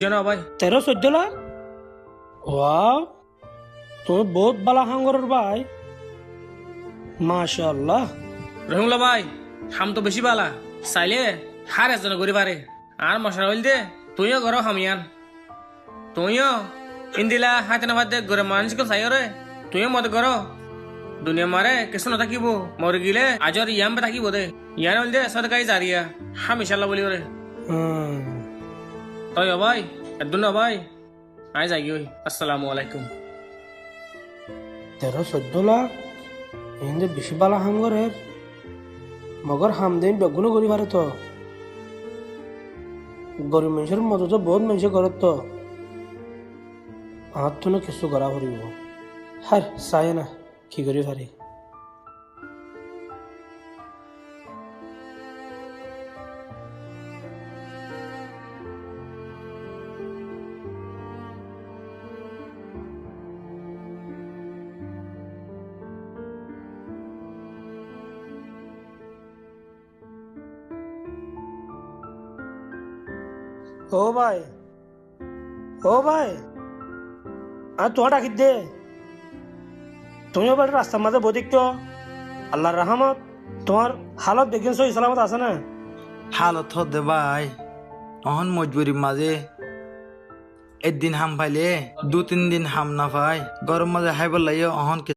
জানো ভাই 13-14 লাখ। ওয়াও, তুমি বহুত বালা হাঙ্গরের ভাই, মাশাআল্লাহ। রহিমুল্লাহ ভাই হাম তো বেশি বালা চাইলে হার এজনে করি পারে আর মশারা হইল দে তুইও ঘর হামিয়ান তুইও ইন্দিলা হাতে না ভাতে ঘরে মানুষ চাই রে তুইও মত কর দুনিয়া মারে কিছু না থাকিব মরে গিলে আজর ইয়াম থাকিব দে ইয়ান হইল দে সদকাই জারিয়া হামিশাল্লাহ বলি রে তাই ভাই একদিন ভাই আয় যাই ওই আসসালামু আলাইকুম। 13-14 লাখ ইন্দে বেশি বালা হাঙ্গরের, মগর হামদিন বেগুনো করি পারে তো। গরিব মানুষের মতো তো বহুত মানুষ করে তো, আমার তো কিছু করা পড়িব। হার চাই না কি করি পারি। ও ভাই, ও ভাই, আর তোমার ডাকি দে, তুমি আবার রাস্তার মাঝে বদিক তো আল্লাহর রহমত তোমার হালত দেখিন সহি সালামত আছে না? হালত হতে ভাই অহন মজবুরির মাঝে একদিন হাম পাইলে 2-3 দিন হাম না পাই গরম মাঝে হাইবার লাগে অহন